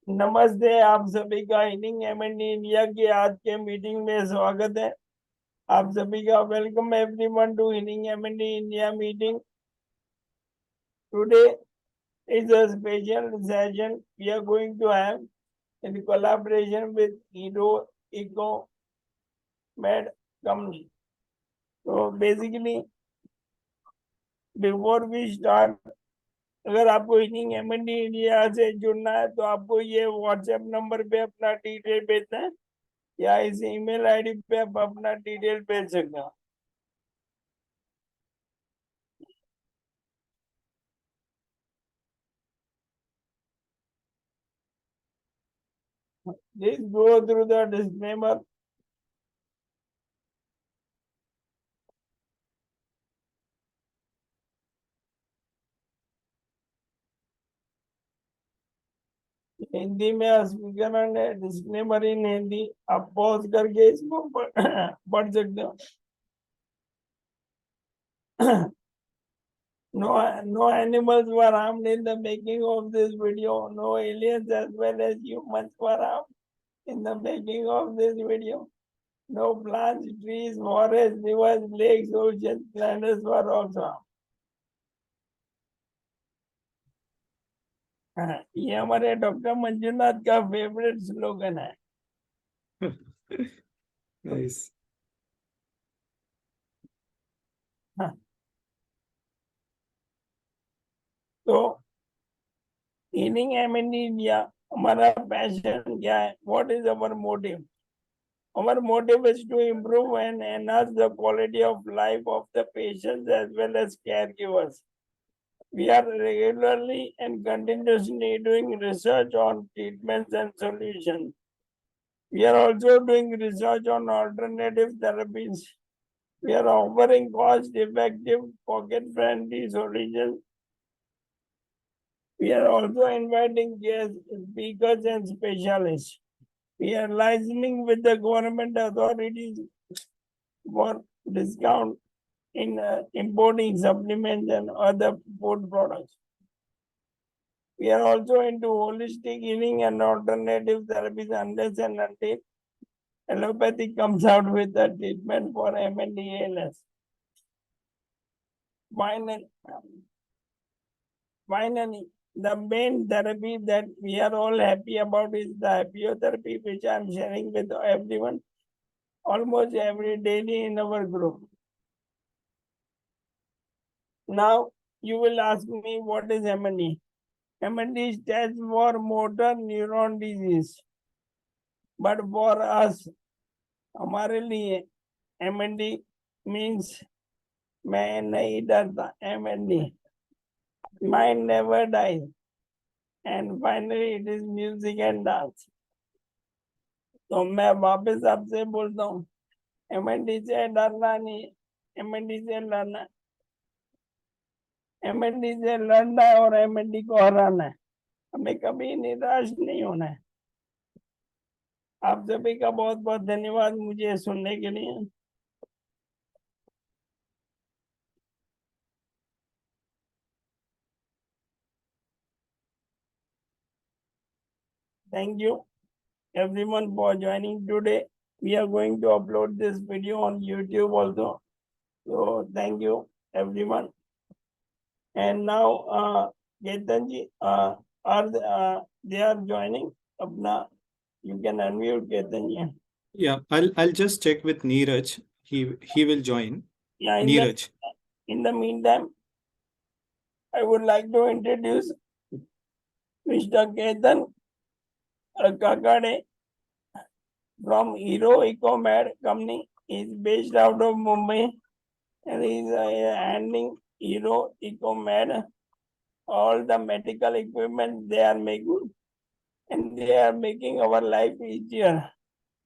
नमस्ते, आप सभी का इनिंग एमएनडी इंडिया की आज के मीटिंग में स्वागत है। आप सभी का welcome everyone to healing MND India meeting. Today is a special session we are going to have in collaboration with Hero Eco Med company. So basically, before we start, अगर आपको इनिंग एमएनडी इंडिया से जुड़ना है तो आपको ये WhatsApp number पे अपना डिटेल भेजना है या इस ईमेल आईडी पे आप अपना डिटेल भेज सकते हो। Please go through the disclaimer. Hindi में स्पीकर है, डिस्क्लेमर इन हिंदी। आप पॉज करके इसको पढ़ सकते हो। No animals were harmed in the making of this video. No aliens as well as humans were harmed in the making of this video. No plants, trees, forests, rivers, lakes, oceans, planets were also harmed. ये हमारे doctor Manjunath का favourite slogan है। Nice. तो inning MND India हमारा passion क्या है? What is our motive? Our motive is to improve and enhance the quality of life of the patients as well as caregivers. We are regularly and continuously doing research on treatments and solutions. We are also doing research on alternative therapies. We are offering cost-effective, pocket-friendly solutions. We are also inviting guest speakers and specialists. We are licensing with the government authorities for discount in importing supplements and other food products. We are also into holistic healing and alternative therapies unless and until allopathy comes out with a treatment for MND ALS. Finally, the main therapy that we are all happy about is the happyotherapy, which I am sharing with everyone almost every daily in our group. Now, you will ask me what is MND? MND stands for motor neuron disease. But for us, हमारे लिए MND means मैं नहीं डरता, MND. Mind never dies. And finally, it is music and dance. तो मैं वापस आपसे बोलता हूँ, MND से डरना नहीं, MND से लड़ना, MND से लड़ना है और MND को हराना है। हमें कभी निराश नहीं होना है। आप सभी का बहुत बहुत धन्यवाद मुझे सुनने के लिए। Thank you everyone for joining today. We are going to upload this video on YouTube also. So thank you everyone. And now Ketan ji they are joining. Apna, you can unmute Ketan ji. Yeah, I'll just check with Neeraj. He will join. Yeah, Neeraj. In the meantime, I would like to introduce Mr. Ketan Kakade from Hero EcoMed company. Is based out of Mumbai and is handling Hero EcoMed, all the medical equipment they are making, and they are making our life easier.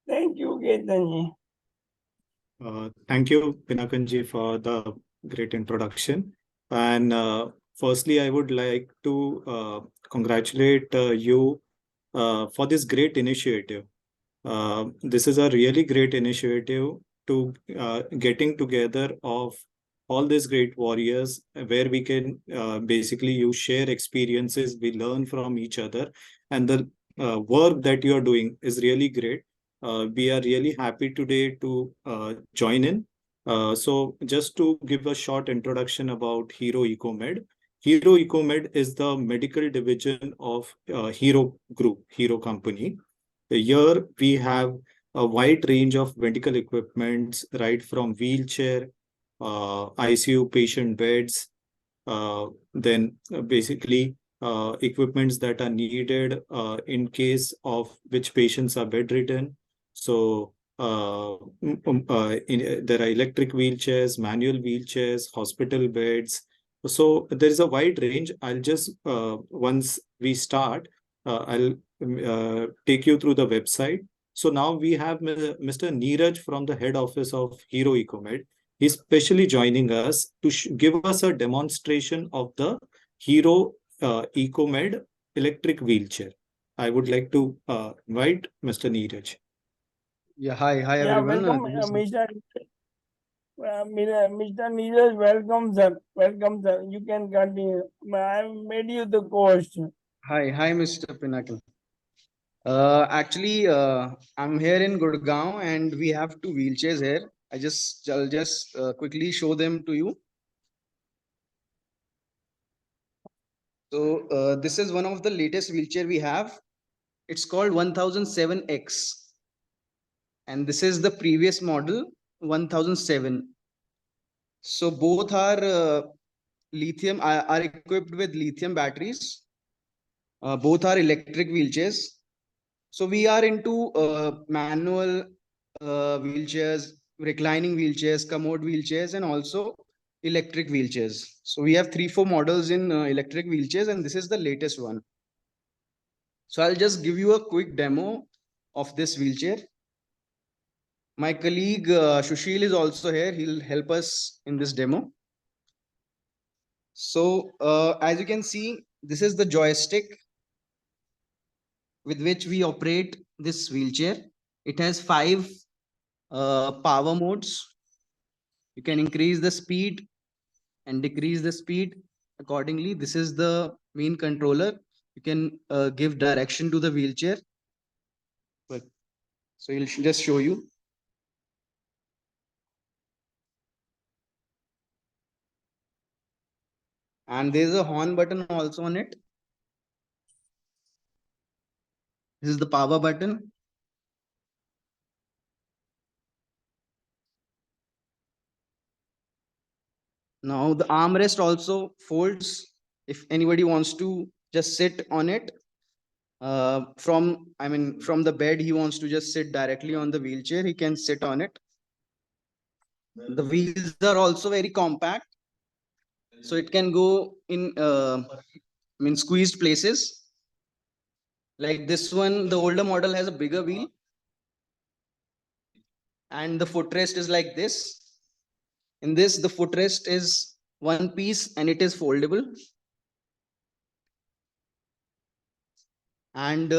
Thank you, Ketan. Thank you, Pinakanji, for the great introduction. And firstly, I would like to congratulate you for this great initiative. This is a really great initiative to getting together of all these great warriors where we can basically you share experiences, we learn from each other, and the work that you are doing is really great. We are really happy today to join in. So just to give a short introduction about Hero Ecomed. Hero Ecomed is the medical division of Hero Group, Hero Company. Here we have a wide range of medical equipments, right from wheelchair, ICU patient beds, then basically equipments that are needed in case of which patients are bedridden. So there are electric wheelchairs, manual wheelchairs, hospital beds. So there is a wide range. I'll just once we start, I'll take you through the website. So now we have Mr. Neeraj from the head office of Hero Ecomed. He's specially joining us to give us a demonstration of the Hero Ecomed electric wheelchair. I would like to invite Mr. Neeraj. Yeah, hi Yeah, everyone. welcome, This is- Mr. Neeraj, welcome, sir. Welcome, sir. You can continue. I made you the host. Hi, Mr. Pinnacle. Actually, I'm here in Gurgaon, and we have two wheelchairs here. I'll just quickly show them to you. So, this is one of the latest wheelchair we have. It's called 1007X, and this is the previous model 1007. So both are are equipped with lithium batteries. Both are electric wheelchairs. So we are into manual wheelchairs, reclining wheelchairs, commode wheelchairs, and also electric wheelchairs. So we have 3-4 models in electric wheelchairs, and this is the latest one. So I'll just give you a quick demo of this wheelchair. My colleague Shushil is also here. He'll help us in this demo. So as you can see, this is the joystick with which we operate this wheelchair. It has 5 power modes. You can increase the speed and decrease the speed accordingly. This is the main controller. You can give direction to the wheelchair. So he'll just show you. And there's a horn button also on it. This is the power button. Now the armrest also folds if anybody wants to just sit on it. From the bed, he wants to just sit directly on the wheelchair, he can sit on it. The wheels are also very compact, so it can go in squeezed places. Like this one, the older model has a bigger wheel, and the footrest is like this. In this, the footrest is one piece and it is foldable. And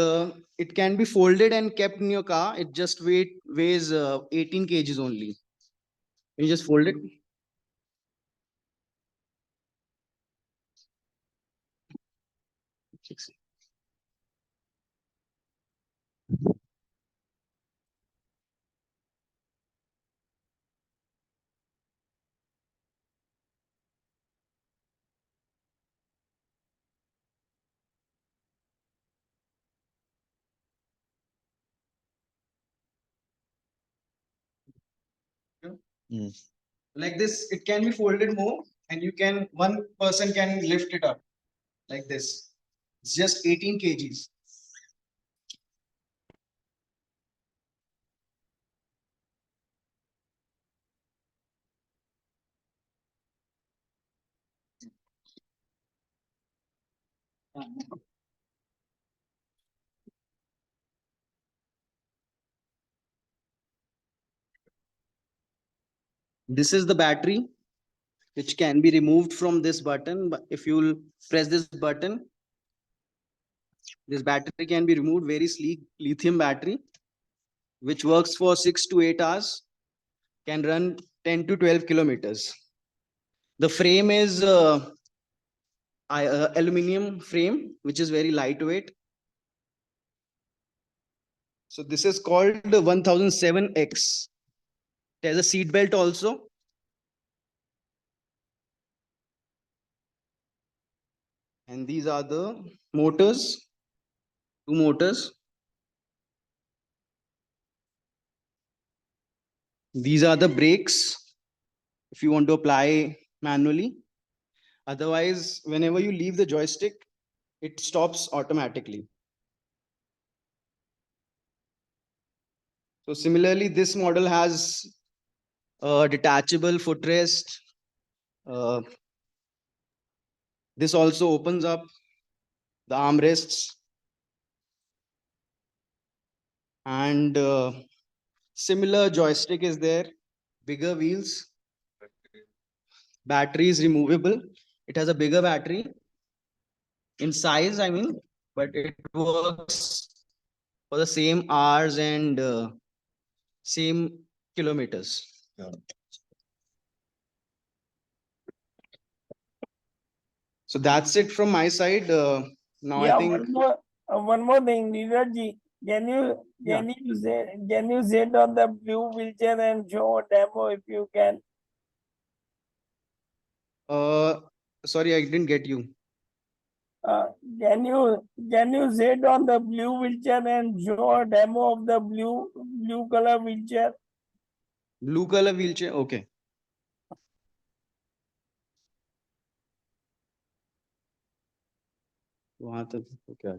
it can be folded and kept in your car. It just weighs 18 kgs only. You just fold it. Like this, it can be folded more, and one person can lift it up like this. It's just 18 kgs. This is the battery, which can be removed from this button. But if you press this button, this battery can be removed. Very sleek lithium battery, which works for 6 to 8 hours, can run 10 to 12 kilometers. The frame is aluminum frame, which is very lightweight. So this is called the 1007X. There's a seat belt also. And these are the motors, 2 motors. These are the brakes if you want to apply manually. Otherwise, whenever you leave the joystick, it stops automatically. So similarly, this model has a detachable footrest. This also opens up the armrests. And similar joystick is there, bigger wheels. Battery is removable. It has a bigger battery in size, I mean, but it works for the same hours and same kilometers. Yeah. So that's it from my side. Now Yeah, I think one more thing, Neeraj ji, can you sit on the blue wheelchair and show a demo if you can? sorry, I didn't get you. Uh, can you sit on the blue wheelchair and show a demo of the blue color wheelchair? Blue color wheelchair. Okay. वहां तक क्या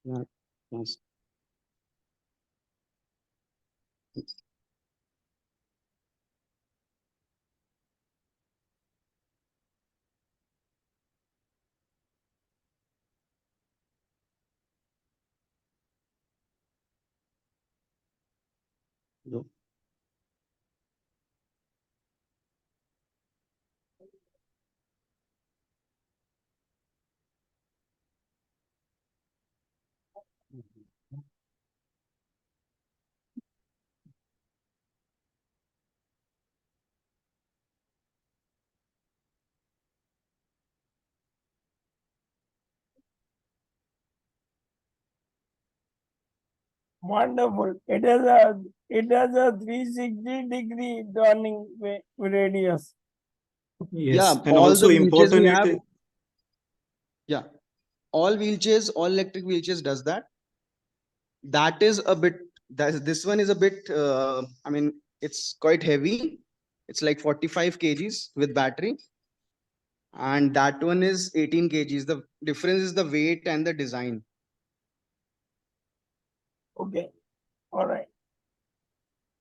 यहाँ यहाँ से- दो। Wonderful. It has a 360-degree turning radius. Yes, Yeah, and all also the wheelchairs we important have. it Yeah, all wheelchairs, all electric wheelchairs does that. That is a bit. This one is a bit. I mean, it's quite heavy. It's like 45 kgs with battery, and that one is 18 kgs. The difference is the weight and the design. Okay. All right.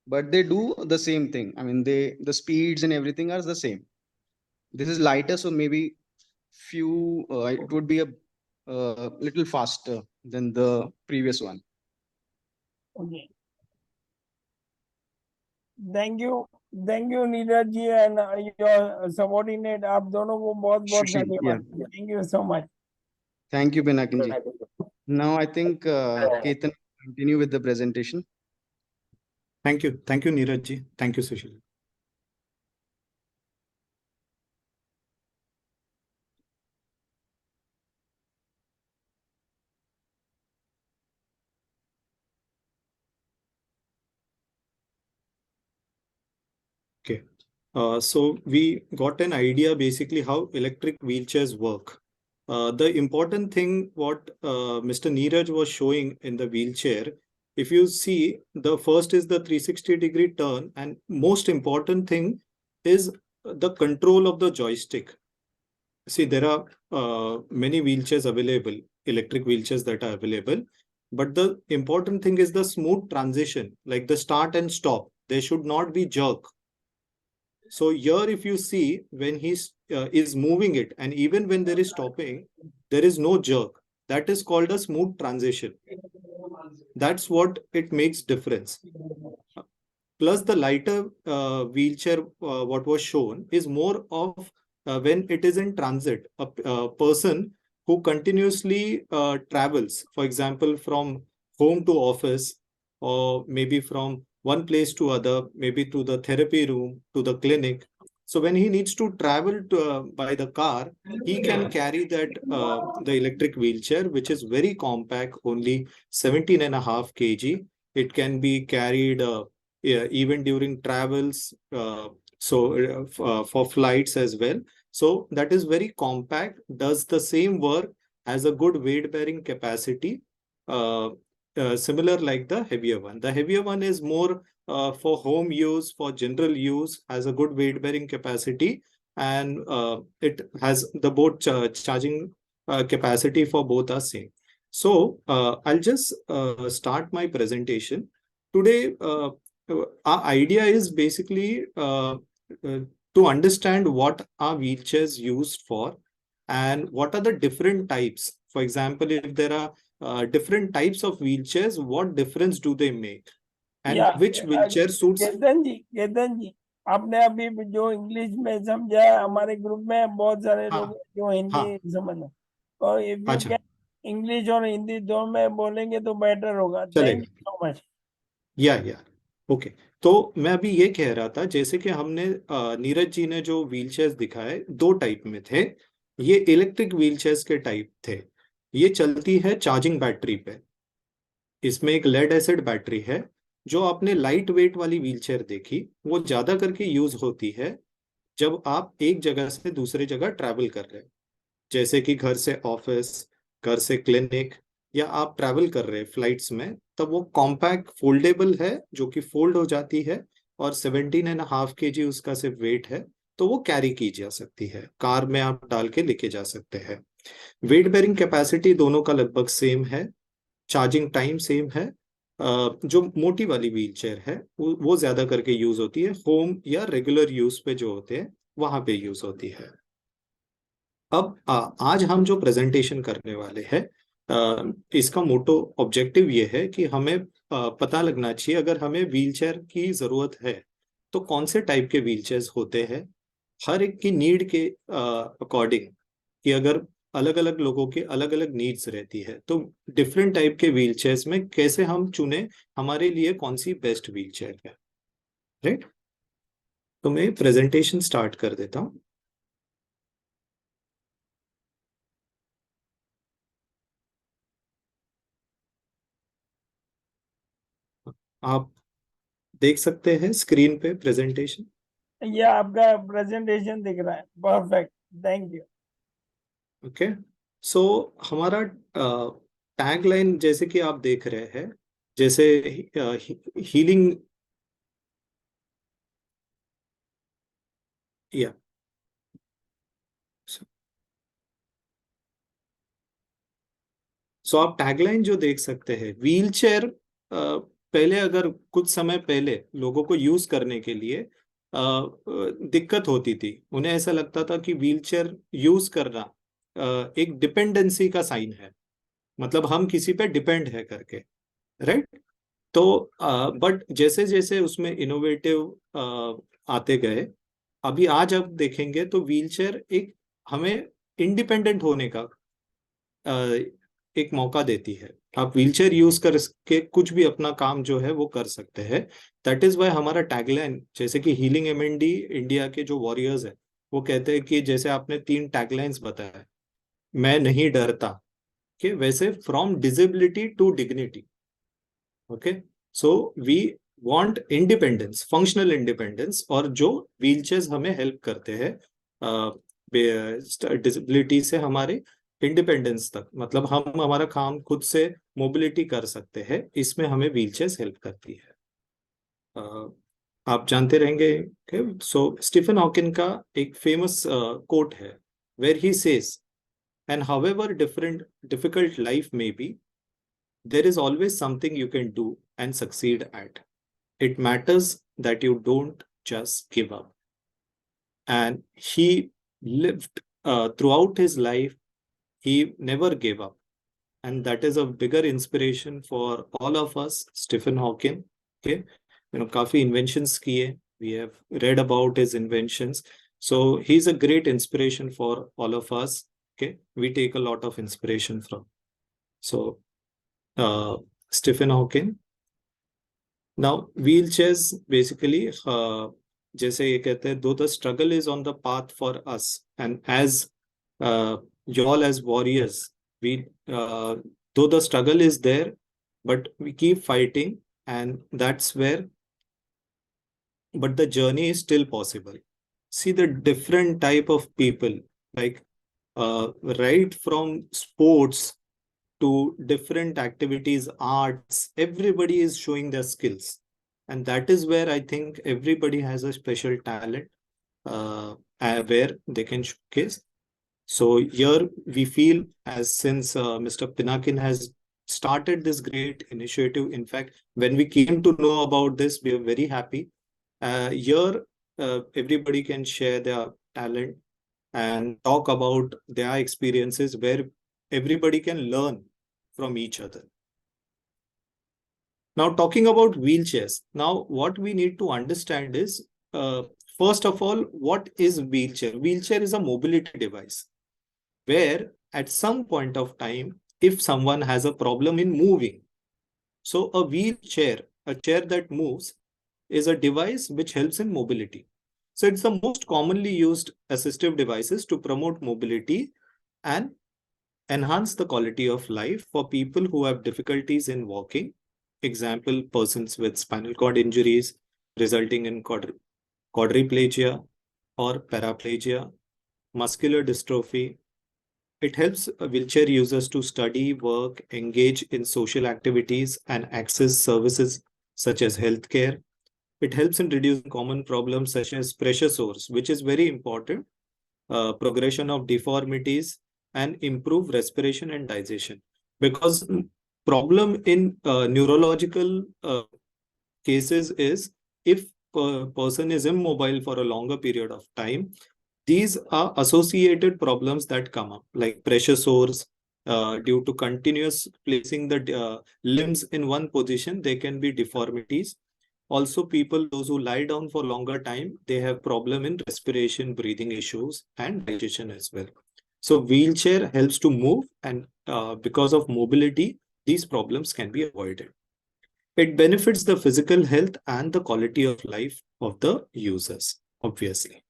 But they do the same thing. I mean, the speeds and everything are the same. This is lighter, so maybe few. It would be a little faster than the previous one. Okay. Thank you Neeraj ji and your subordinate. आप दोनों को बहुत Sushil, धन्यवाद. Thank you so much. Thank you, Pinakin ji. Now I think Ketan will continue with the presentation. Thank you, Neeraj ji. Thank you, Sushil. Okay, so we got an idea basically how electric wheelchairs work. The important thing what Mr. Neeraj was showing in the wheelchair, if you see, the first is the 360-degree turn, and most important thing is the control of the joystick. See, there are many wheelchairs available, electric wheelchairs that are available, but the important thing is the smooth transition, like the start and stop. There should not be jerk. So here, if you see, when he's is moving it, and even when there is stopping, there is no jerk. That is called a smooth transition. That's what it makes difference. Plus, the lighter wheelchair, what was shown, is more of when it is in transit. A person who continuously travels, for example, from home to office, or maybe from one place to other, maybe to the therapy room, to the clinic. So when he needs to travel by the car, he can carry that the electric wheelchair, which is very compact, only 17.5 kg. It can be carried yeah, even during travels, for flights as well. So that is very compact, does the same work, has a good weight bearing capacity, similar like the heavier one. The heavier one is more for home use, for general use, has a good weight bearing capacity, and it has the both charging capacity for both are same. So I'll just start my presentation. Today, our idea is basically to understand what are wheelchairs used for and what are the different types. For example, if there are different types of wheelchairs, what difference do they make? And या which wheelchair suits? Ketan जी, आपने अभी जो English में समझाया, हमारे group में बहुत सारे हाँ, लोग हैं जो हिंदी हाँ, समझ, और इफ यू अच्छा, कैन इंग्लिश और हिंदी दोनों में बोलेंगे तो बेटर होगा। थैंक चलेगा। You so much. या ओके। तो मैं अभी ये कह रहा था, जैसे कि हमने नीरज जी ने जो व्हीलचेयर्स दिखाए, दो टाइप में थे। ये इलेक्ट्रिक व्हीलचेयर्स के टाइप थे। ये चलती है चार्जिंग बैटरी पे। इसमें एक लेड एसिड बैटरी है। जो आपने लाइट वेट वाली व्हीलचेयर देखी, वो ज्यादा करके यूज होती है जब आप एक जगह से दूसरे जगह ट्रैवल कर रहे हैं, जैसे कि घर से ऑफिस, घर से क्लिनिक, या आप ट्रैवल कर रहे हैं फ्लाइट्स में, तब वो कॉम्पैक्ट फोल्डेबल है, जो कि फोल्ड हो जाती है, और 17.5 kg उसका सिर्फ वेट है, तो वो कैरी की जा सकती है, कार में आप डाल के लेके जा सकते हैं। वेट बेरिंग कैपेसिटी दोनों का लगभग सेम है, चार्जिंग टाइम सेम है। जो मोटी वाली व्हील चेयर है वो ज्यादा करके यूज होती है होम या रेगुलर यूज पे, जो होते हैं वहां पे यूज होती है। अब आज हम जो प्रेजेंटेशन करने वाले हैं, इसका मोटो ऑब्जेक्टिव ये है कि हमें पता लगना चाहिए, अगर हमें व्हीलचेयर की जरूरत है तो कौन से टाइप के व्हीलचेयर्स होते हैं, हर एक की नीड के अकॉर्डिंग, कि अगर अलग अलग लोगों के अलग अलग नीड्स रहती है, तो डिफरेंट टाइप के व्हीलचेयर्स में कैसे हम चुने हमारे लिए कौन सी बेस्ट व्हीलचेयर है। राइट, तो मैं प्रेजेंटेशन स्टार्ट कर देता हूँ। आप देख सकते हैं स्क्रीन पे प्रेजेंटेशन। ये आपका प्रेजेंटेशन दिख रहा है, परफेक्ट, थैंक यू। ओके, सो हमारा टैग लाइन जैसे कि आप देख रहे हैं, जैसे हीलिंग, या सो आप टैगलाइन जो देख सकते हैं, व्हील चेयर, पहले अगर कुछ समय पहले लोगों को यूज करने के लिए दिक्कत होती थी, उन्हें ऐसा लगता था कि व्हील चेयर यूज करना एक डिपेंडेंसी का साइन है, मतलब हम किसी पे डिपेंड है करके। राइट, तो बट जैसे जैसे उसमें इनोवेटिव आते गए, अभी आज आप देखेंगे तो व्हीलचेयर एक हमें इंडिपेंडेंट होने का एक मौका देती है। आप व्हीलचेयर यूज करके कुछ भी अपना काम जो है वो कर सकते हैं। दैट इज वाई हमारा टैगलाइन, जैसे कि हीलिंग एमएनडी इंडिया के जो वॉरियर्स है, वो कहते हैं कि जैसे आपने 3 टैगलाइंस बताया, मैं नहीं डरता, कि वैसे from disability to dignity. Okay, so we want independence, functional independence, और जो व्हीलचेयर्स हमें हेल्प करते हैं डिसेबिलिटी से हमारे इंडिपेंडेंस तक, मतलब हम हमारा काम खुद से मोबिलिटी कर सकते हैं, इसमें हमें व्हीलचेयर्स हेल्प करती है। आप जानते रहेंगे। सो स्टीफन हॉकिन का एक फेमस कोट है, where he says, and however different difficult life में be, there is always something you can do and succeed at. It matters that you don't just give up. And he lived throughout his life, he never gave up. And that is a bigger inspiration for all of us. Stephen Hawking, okay, काफी inventions किए. We have read about his inventions. So he's a great inspiration for all of us. Okay, we take a lot of inspiration from. So Stephen Hawking. Now, wheelchairs basically जैसे ये कहते हैं, though the struggle is on the path for us, and as y'all as warriors, we though the struggle is there, but we keep fighting, and that's where, but the journey is still possible. See the different type of people, like right from sports to different activities, arts, everybody is showing their skills. And that is where I think everybody has a special talent where they can showcase. So here we feel, as since Mr. Pinakin has started this great initiative, in fact, when we came to know about this, we are very happy. Here, everybody can share their talent and talk about their experiences where everybody can learn from each other. Now, talking about wheelchairs, now what we need to understand is, first of all, what is wheelchair? Wheelchair is a mobility device where at some point of time, if someone has a problem in moving, so a wheelchair, a chair that moves, is a device which helps in mobility. So it's the most commonly used assistive devices to promote mobility and enhance the quality of life for people who have difficulties in walking. Example, persons with spinal cord injuries resulting in quadriplegia or paraplegia, muscular dystrophy. It helps wheelchair users to study, work, engage in social activities, and access services such as healthcare. It helps in reducing common problems such as pressure sores, which is very important, progression of deformities, and improve respiration and digestion. Because problem in neurological cases is, if a person is immobile for a longer period of time, these are associated problems that come up, like pressure sores. Due to continuous placing the limbs in one position, there can be deformities. Also, people, those who lie down for longer time, they have problem in respiration, breathing issues, and digestion as well. So wheelchair helps to move, and because of mobility, these problems can be avoided. It benefits the physical health and the quality of life of the users, obviously.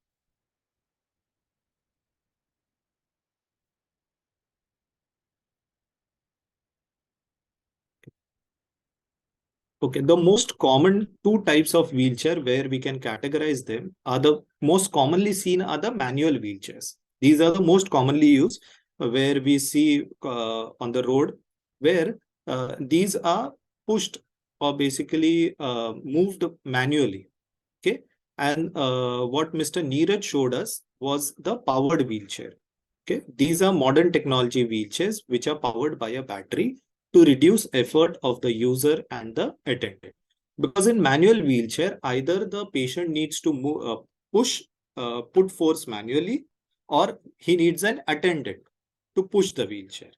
Okay, the most common two types of wheelchair where we can categorize them are, the most commonly seen are the manual wheelchairs. These are the most commonly used, where we see on the road, where these are pushed or basically moved manually. Okay, and what Mr. Neeraj showed us was the powered wheelchair. Okay, these are modern technology wheelchairs which are powered by a battery to reduce effort of the user and the attendant. Because in manual wheelchair, either the patient needs to move, put force manually, or he needs an attendant to push the wheelchair.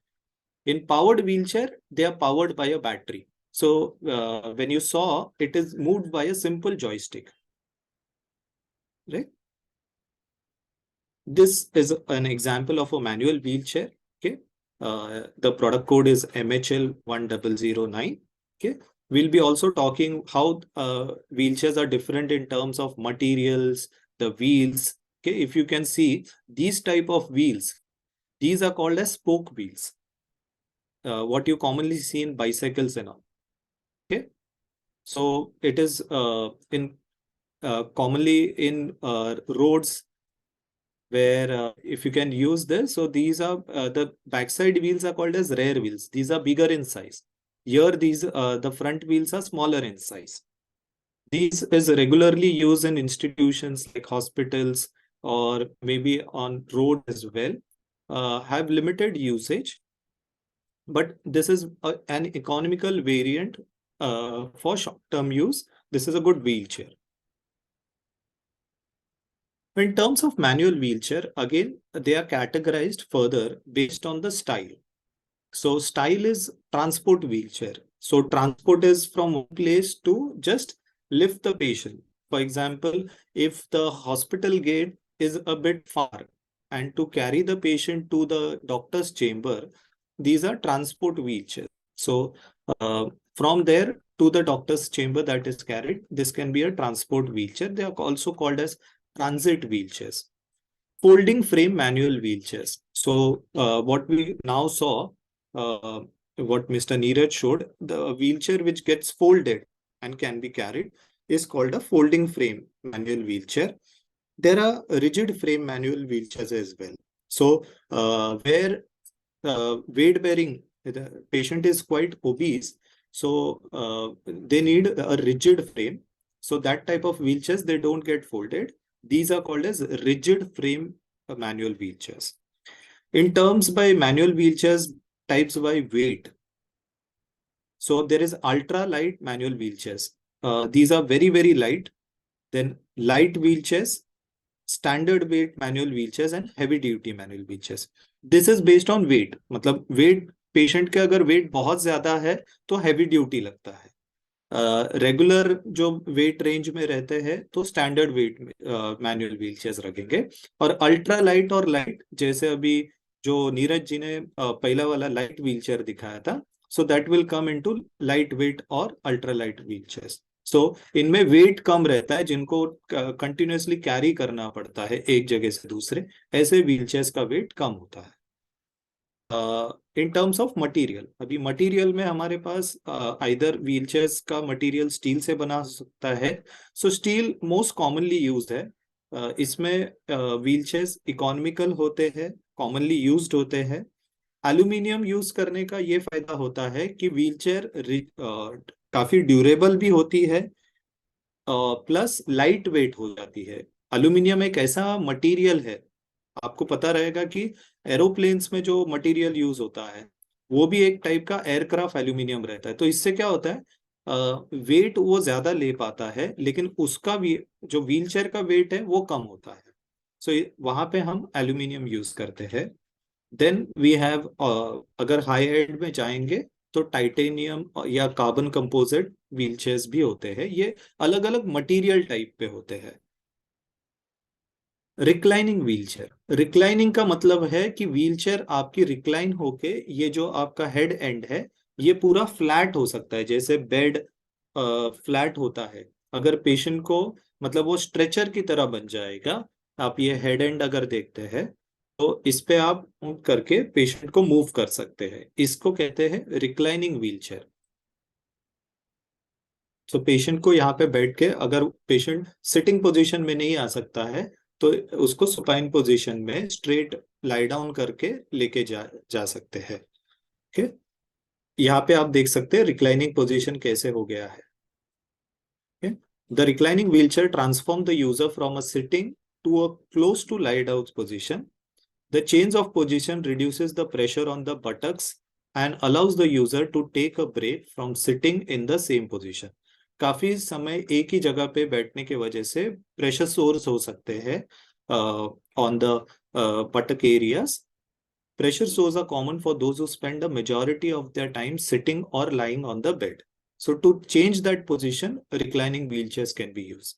In powered wheelchair, they are powered by a battery. So when you saw, it is moved by a simple joystick, right? This is an example of a manual wheelchair. Okay, the product code is MHL1009. Okay, we'll be also talking how wheelchairs are different in terms of materials, the wheels. Okay, if you can see these type of wheels, these are called as spoke wheels. What you commonly see in bicycles and all. Okay, so it is in commonly in roads, where if you can use this, so these are the backside wheels are called as rear wheels. These are bigger in size. Here, these the front wheels are smaller in size. These is regularly used in institutions like hospitals or maybe on road as well. Have limited usage, but this is an economical variant for short-term use. This is a good wheelchair. In terms of manual wheelchair, again, they are categorized further based on the style. So style is transport wheelchair. So transport is from one place to just lift the patient. For example, if the hospital gate is a bit far and to carry the patient to the doctor's chamber, these are transport wheelchairs. So From there to the doctor's chamber that is carried. This can be a transport wheelchair. They are also called as transit wheelchairs. Folding frame manual wheelchairs. So what we now saw, what Mr. Neeraj showed, the wheelchair which gets folded and can be carried is called a folding frame manual wheelchair. There are rigid frame manual wheelchairs as well. So where weight bearing, the patient is quite obese, so they need a rigid frame. So that type of wheelchairs, they don't get folded. These are called as rigid frame manual wheelchairs. In terms by manual wheelchairs, types by weight. So there is ultra light manual wheelchairs. These are very, very light. Then light wheelchairs, standard weight manual wheelchairs and heavy duty manual wheelchairs. This is based on weight. मतलब weight, patient के अगर wait बहुत ज्यादा है तो heavy duty लगता है. Regular जो वेट रेंज में रहते हैं तो स्टैंडर्ड वेट मैनुअल व्हीलचेयर्स रखेंगे. और अल्ट्रा लाइट और लाइट, जैसे अभी जो नीरज जी ने पहला वाला लाइट व्हीलचेयर दिखाया था, so that will come into light weight और अल्ट्रा लाइट व्हीलचेयर्स. सो इनमें वेट कम रहता है, जिनको कंटिन्यूअसली कैरी करना पड़ता है एक जगह से दूसरे, ऐसे व्हीलचेयर्स का वेट कम होता है. इन टर्म्स ऑफ मटेरियल, अभी मटेरियल में हमारे पास आइदर व्हीलचेयर्स का मटेरियल स्टील से बना सकता है. सो स्टील मोस्ट कॉमनली यूज्ड है. इसमें व्हीलचेयर्स इकोनॉमिकल होते हैं, कॉमनली यूज्ड होते हैं. एल्यूमिनियम यूज करने का ये फायदा होता है कि व्हीलचेयर काफी ड्यूरेबल भी होती है, प्लस लाइट वेट हो जाती है. एल्यूमिनियम एक ऐसा मटेरियल है, आपको पता रहेगा कि एरोप्लेन्स में जो मटेरियल यूज होता है वो भी एक टाइप का एयरक्राफ्ट एल्यूमिनियम रहता है. तो इससे क्या होता है, वेट वो ज्यादा ले पाता है, लेकिन उसका भी जो व्हीलचेयर का वेट है वो कम होता है. सो वहां पे हम एल्यूमिनियम यूज करते हैं. देन वी हैव, अगर हाई एंड में जाएंगे तो टाइटेनियम या कार्बन कंपोजिट व्हीलचेयर्स भी होते हैं. ये अलग अलग मटेरियल टाइप पे होते हैं. रिक्लाइनिंग व्हीलचेयर, रिक्लाइनिंग का मतलब है कि व्हीलचेयर आपकी रिक्लाइन होके, ये जो आपका हेड एंड है ये पूरा फ्लैट हो सकता है, जैसे बेड फ्लैट होता है. अगर पेशेंट को, मतलब वो स्ट्रेचर की तरह बन जाएगा. आप ये हेड एंड अगर देखते हैं तो इस पे आप करके पेशेंट को मूव कर सकते हैं. इसको कहते हैं रिक्लाइनिंग व्हीलचेयर. तो पेशेंट को यहाँ पे बैठ के, अगर पेशेंट सिटिंग पोजीशन में नहीं आ सकता है तो उसको सुपाइन पोजीशन में स्ट्रेट लाई डाउन करके लेके जा सकते हैं. ओके, यहाँ पे आप देख सकते हैं रिक्लाइनिंग पोजीशन कैसे हो गया है. The reclining wheelchair transform the user from a sitting to a close to lie down position. The change of position reduces the pressure on the buttocks and allows the user to take a break from sitting in the same position. काफी समय एक ही जगह पे बैठने की वजह से pressure source हो सकते हैं on the बटक areas. Pressure sores are common for those who spend the majority of their time sitting or lying on the bed. So to change that position, reclining wheelchairs can be used.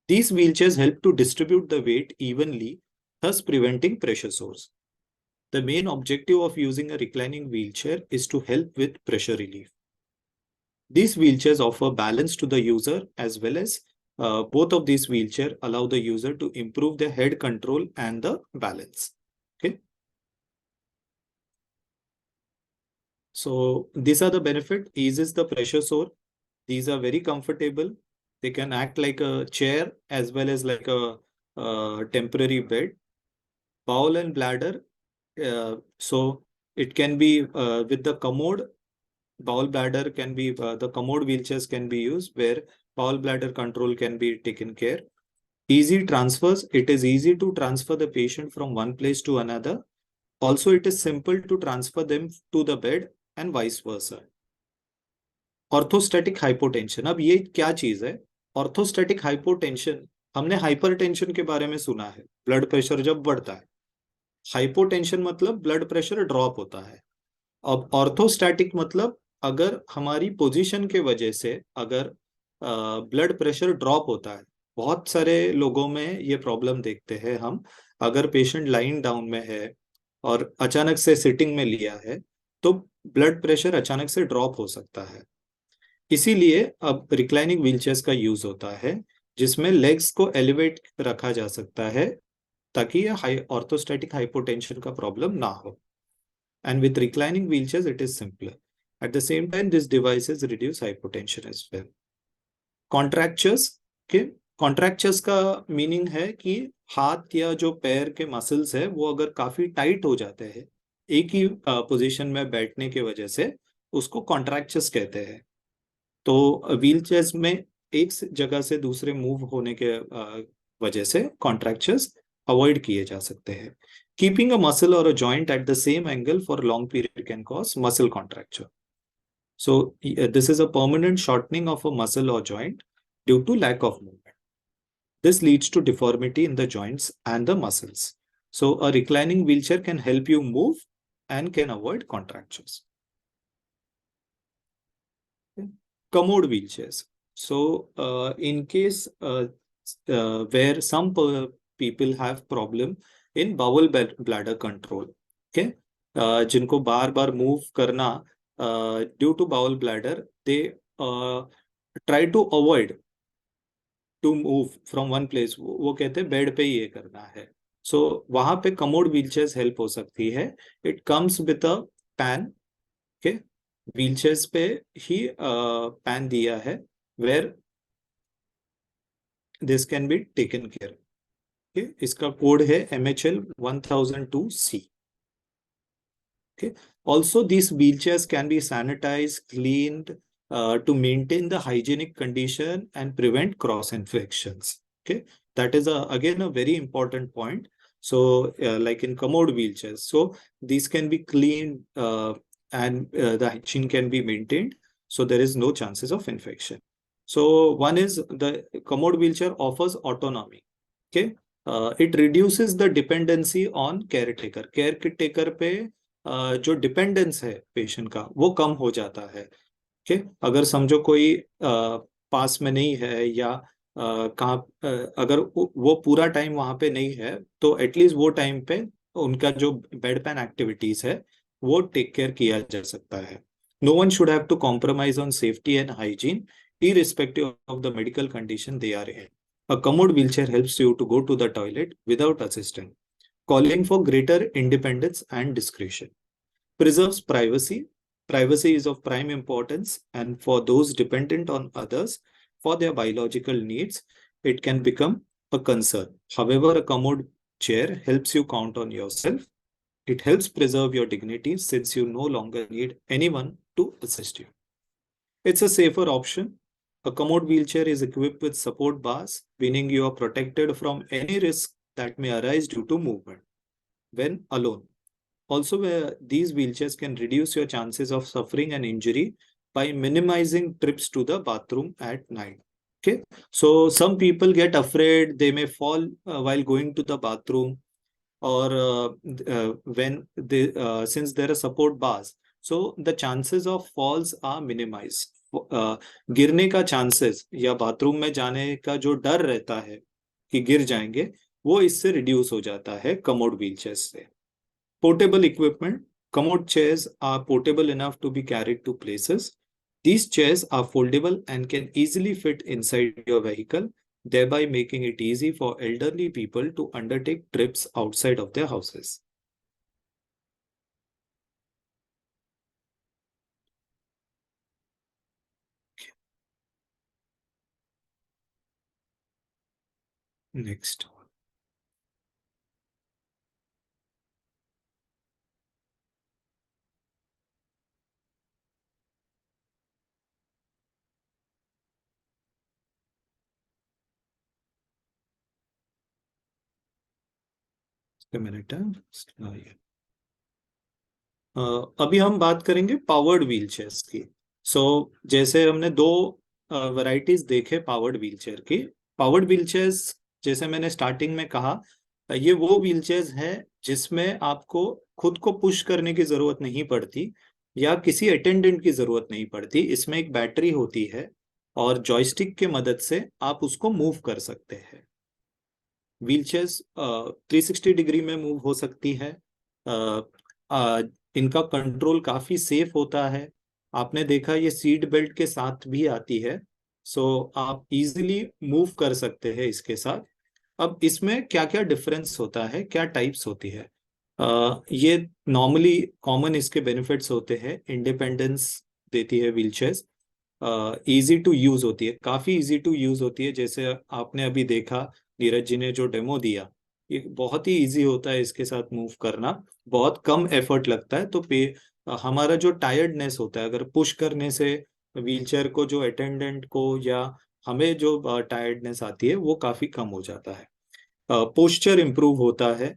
These wheelchairs help to distribute the weight evenly, thus preventing pressure sores. The main objective of using a reclining wheelchair is to help with pressure relief. These wheelchairs offer balance to the user, as well as both of these wheelchairs allow the user to improve their head control and the balance. Okay. So these are the benefit. Eases the pressure sore. These are very comfortable. They can act like a chair as well as like a temporary bed. Bowel and bladder. So it can be with the commode. Bowel bladder can be, the commode wheelchairs can be used where bowel bladder control can be taken care. Easy transfers. It is easy to transfer the patient from one place to another. Also, it is simple to transfer them to the bed and vice versa. Orthostatic hypotension, अब ये क्या चीज है? Orthostatic hypotension, हमने hypertension के बारे में सुना है, ब्लड प्रेशर जब बढ़ता है. हाइपोटेंशन मतलब ब्लड प्रेशर ड्रॉप होता है. अब ऑर्थोस्टैटिक मतलब अगर हमारी पोजीशन के वजह से अगर ब्लड प्रेशर ड्रॉप होता है. बहुत सारे लोगों में ये प्रॉब्लम देखते हैं हम. अगर पेशेंट लाइन डाउन में है और अचानक से सिटिंग में लिया है तो ब्लड प्रेशर अचानक से ड्रॉप हो सकता है. इसीलिए अब रिक्लाइनिंग व्हीलचेयर्स का यूज होता है, जिसमें लेग्स को एलिवेट रखा जा सकता है ताकि ये हाई ऑर्थोस्टैटिक हाइपोटेंशन का प्रॉब्लम ना हो. And with reclining wheelchairs, it is simpler. At the same time, these devices reduce hypotension as well. Contractures के कॉन्ट्रैक्चर्स का मीनिंग है कि हाथ या जो पैर के मसल्स है वो अगर काफी टाइट हो जाते हैं एक ही पोजीशन में बैठने की वजह से, उसको कॉन्ट्रैक्चर्स कहते हैं. तो व्हील चेयर्स में एक जगह से दूसरे मूव होने के वजह से कॉन्ट्रैक्चर्स अवॉइड किए जा सकते हैं. Keeping a muscle or a joint at the same angle for a long period can cause muscle contracture. So this is a permanent shortening of a muscle or joint due to lack of movement. This leads to deformity in the joints and the muscles. So a reclining wheelchair can help you move and can avoid contractures. Commode wheelchairs. So in case where some people have problem in bowel bladder control, okay, जिनको बार बार move करना due to bowel bladder, they try to avoid to move from one place. वो कहते हैं bed पे ही ये करना है. सो वहां पे कमोड व्हीलचेयर्स हेल्प हो सकती है. It comes with a pan. Okay, wheelchairs पे ही पैन दिया है where this can be taken care. इसका कोड है MHL 1002C. Okay. Also, these wheelchairs can be sanitized, cleaned to maintain the hygienic condition and prevent cross infections. Okay, that is again a very important point. So, like in commode wheelchairs, so these can be cleaned and the hygiene can be maintained, so there is no chances of infection. So, one is the commode wheelchair offers autonomy. Okay, it reduces the dependency on caretaker. Caretaker पे जो dependence है patient का वो कम हो जाता है. Okay, अगर समझो कोई पास में नहीं है या कहाँ, अगर वो पूरा टाइम वहां पे नहीं है, तो एटलीस्ट वो टाइम पे उनका जो बेड पैन एक्टिविटीज है वो टेक केयर किया जा सकता है. No one should have to compromise on safety and hygiene irrespective of the medical condition they are in. A commode wheelchair helps you to go to the toilet without assistant, calling for greater independence and discretion. Preserves privacy. Privacy is of prime importance, and for those dependent on others for their biological needs, it can become a concern. However, a commode chair helps you count on yourself. It helps preserve your dignity since you no longer need anyone to assist you. It's a safer option. A commode wheelchair is equipped with support bars, meaning you are protected from any risk that may arise due to movement when alone. Also, these wheelchairs can reduce your chances of suffering an injury by minimizing trips to the bathroom at night. Okay, so some people get afraid they may fall while going to the bathroom, or when they since there are support bars, so the chances of falls are minimized. गिरने का chances या bathroom में जाने का जो डर रहता है कि गिर जाएंगे, वो इससे रिड्यूस हो जाता है कमोड व्हीलचेयर्स से. Portable equipment. Commode chairs are portable enough to be carried to places. These chairs are foldable and can easily fit inside your vehicle, thereby making it easy for elderly people to undertake trips outside of their houses. Next. A minute. अभी हम बात करेंगे powered wheelchairs की. सो जैसे हमने दो varieties देखे powered wheelchair की. पावर्ड व्हीलचेयर्स, जैसे मैंने स्टार्टिंग में कहा, ये वो व्हीलचेयर्स है जिसमें आपको खुद को पुश करने की जरूरत नहीं पड़ती या किसी अटेंडेंट की जरूरत नहीं पड़ती. इसमें एक बैटरी होती है और जॉयस्टिक के मदद से आप उसको मूव कर सकते हैं. व्हीलचेयर्स 360 डिग्री में मूव हो सकती है. इनका कंट्रोल काफी सेफ होता है. आपने देखा ये सीट बेल्ट के साथ भी आती है, सो आप इजीली मूव कर सकते हैं इसके साथ। अब इसमें क्या क्या डिफरेंस होता है, क्या टाइप्स होती है? ये नॉर्मली कॉमन इसके बेनिफिट्स होते हैं। इंडिपेंडेंस देती है wheelchair, easy to use होती है, काफी इजी टू यूज होती है। जैसे आपने अभी देखा, नीरज जी ने जो डेमो दिया, ये बहुत ही इजी होता है इसके साथ मूव करना, बहुत कम एफर्ट लगता है। तो हमारा जो टायर्डनेस होता है, अगर पुश करने से व्हीलचेयर को जो अटेंडेंट को या हमें जो टायर्डनेस आती है वो काफी कम हो जाता है। पोस्चर इंप्रूव होता है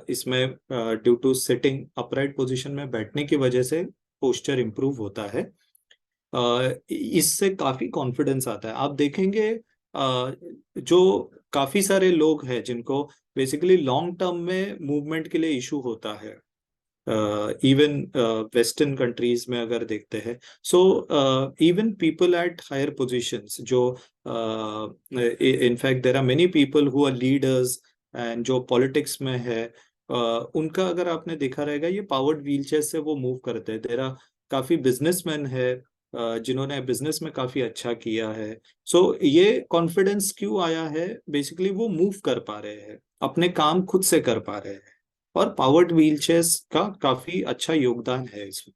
इसमें, due to sitting upright position में बैठने की वजह से पोस्चर इंप्रूव होता है। इससे काफी कॉन्फिडेंस आता है। आप देखेंगे जो काफी सारे लोग हैं जिनको बेसिकली लॉन्ग टर्म में मूवमेंट के लिए इशू होता है, इवन वेस्टर्न कंट्रीज में अगर देखते हैं, so even people at higher positions जो in fact there are many people who are leaders and जो पॉलिटिक्स में है, उनका अगर आपने देखा रहेगा ये पावर्ड व्हीलचेयर से वो मूव करते हैं। देर आर काफी बिजनेसमैन है जिन्होंने बिजनेस में काफी अच्छा किया है। सो ये कॉन्फिडेंस क्यों आया है? बेसिकली वो मूव कर पा रहे हैं, अपने काम खुद से कर पा रहे हैं, और पावर्ड व्हीलचेयर्स का काफी अच्छा योगदान है इसमें।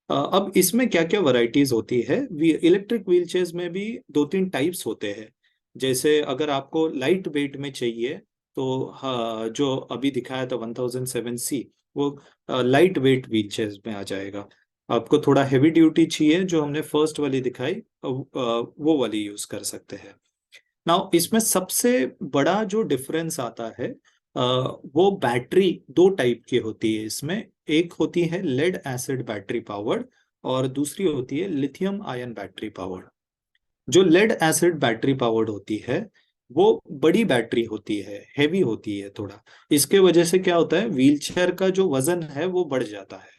अब इसमें क्या क्या वैरायटीज होती है? इलेक्ट्रिक व्हीलचेयर्स में भी दो तीन टाइप्स होते हैं। जैसे अगर आपको लाइट वेट में चाहिए तो हाँ, जो अभी दिखाया था 1007C, वो लाइट वेट व्हीलचेयर्स में आ जाएगा। आपको थोड़ा हैवी ड्यूटी चाहिए, जो हमने फर्स्ट वाली दिखाई, वो वाली यूज कर सकते हैं। नाउ इसमें सबसे बड़ा जो डिफरेंस आता है, वो बैटरी दो टाइप की होती है इसमें। एक होती है लेड एसिड बैटरी पावर्ड, और दूसरी होती है लिथियम आयन बैटरी पावर्ड। जो लेड एसिड बैटरी पावर्ड होती है वो बड़ी बैटरी होती है, हैवी होती है थोड़ा। इसके वजह से क्या होता है, व्हीलचेयर का जो वजन है वो बढ़ जाता है।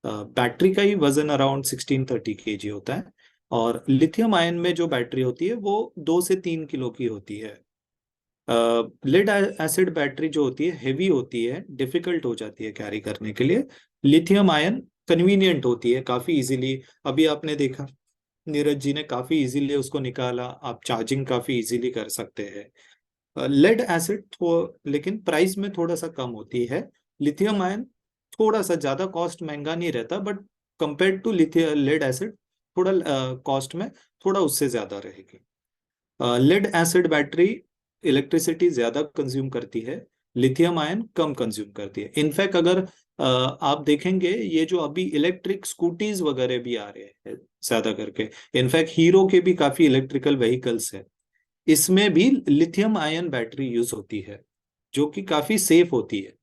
बैटरी का ही वजन अराउंड 1630 kg होता है, और लिथियम आयन में जो बैटरी होती है वो 2 से 3 किलो की होती है। लेड एसिड बैटरी जो होती है हेवी होती है, डिफिकल्ट हो जाती है कैरी करने के लिए। लिथियम आयन कन्वीनियंट होती है, काफी इजीली। अभी आपने देखा नीरज जी ने काफी इजीली उसको निकाला, आप चार्जिंग काफी इजीली कर सकते हैं। लेड एसिड लेकिन प्राइस में थोड़ा सा कम होती है। लिथियम आयन थोड़ा सा ज्यादा कॉस्ट, महंगा नहीं रहता, but compare to lithium lead acid थोड़ा कॉस्ट में थोड़ा उससे ज्यादा रहेगी। लेड एसिड बैटरी इलेक्ट्रिसिटी ज्यादा कंज्यूम करती है, लिथियम आयन कम कंज्यूम करती है। इनफैक्ट अगर आप देखेंगे ये जो अभी इलेक्ट्रिक स्कूटीज वगैरह भी आ रहे हैं ज्यादा करके, इनफैक्ट हीरो के भी काफी इलेक्ट्रिकल व्हीकल्स है, इसमें भी लिथियम आयन बैटरी यूज होती है, जो कि काफी सेफ होती है।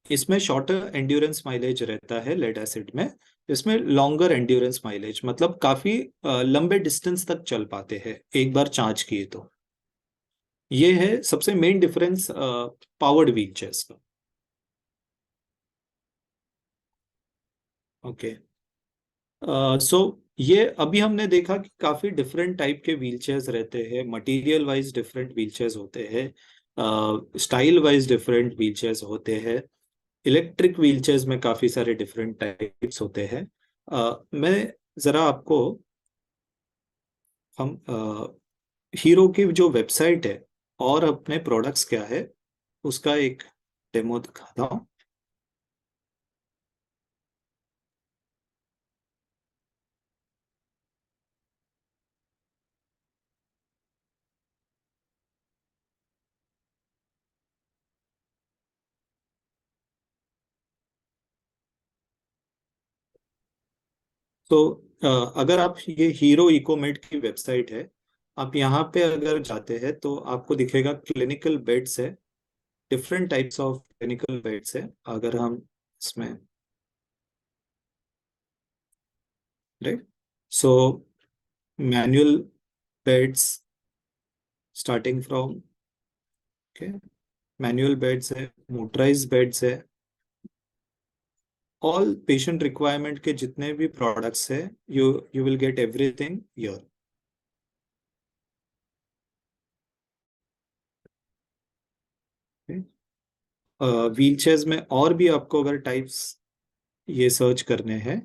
इसमें शॉर्टर एंड्योरेंस माइलेज रहता है लेड एसिड में, इसमें लॉन्गर एंड्योरेंस माइलेज, मतलब काफी लंबे डिस्टेंस तक चल पाते हैं एक बार चार्ज किए तो। ये है सबसे मेन डिफरेंस पावर्ड व्हीलचेयर्स का। ओके, सो ये अभी हमने देखा कि काफी डिफरेंट टाइप के व्हीलचेयर्स रहते हैं, मटेरियल वाइज डिफरेंट व्हीलचेयर्स होते हैं, स्टाइल वाइज डिफरेंट व्हीलचेयर्स होते हैं। इलेक्ट्रिक व्हीलचेयर्स में काफी सारे डिफरेंट टाइप्स होते हैं। मैं जरा आपको, हम हीरो की जो वेबसाइट है और अपने प्रोडक्ट्स क्या है उसका एक डेमो दिखाता हूँ। तो अगर आप, ये हीरो इकोमेट की वेबसाइट है, आप यहाँ पे अगर जाते हैं तो आपको दिखेगा क्लिनिकल बेड्स है, different types of clinical beds है। अगर हम इसमें, right, so manual beds starting from, okay, manual beds है, मोटराइज बेड्स है, ऑल पेशेंट रिक्वायरमेंट के जितने भी प्रोडक्ट्स है, you you will get everything here. Wheel chairs में और भी आपको अगर टाइप्स ये सर्च करने हैं।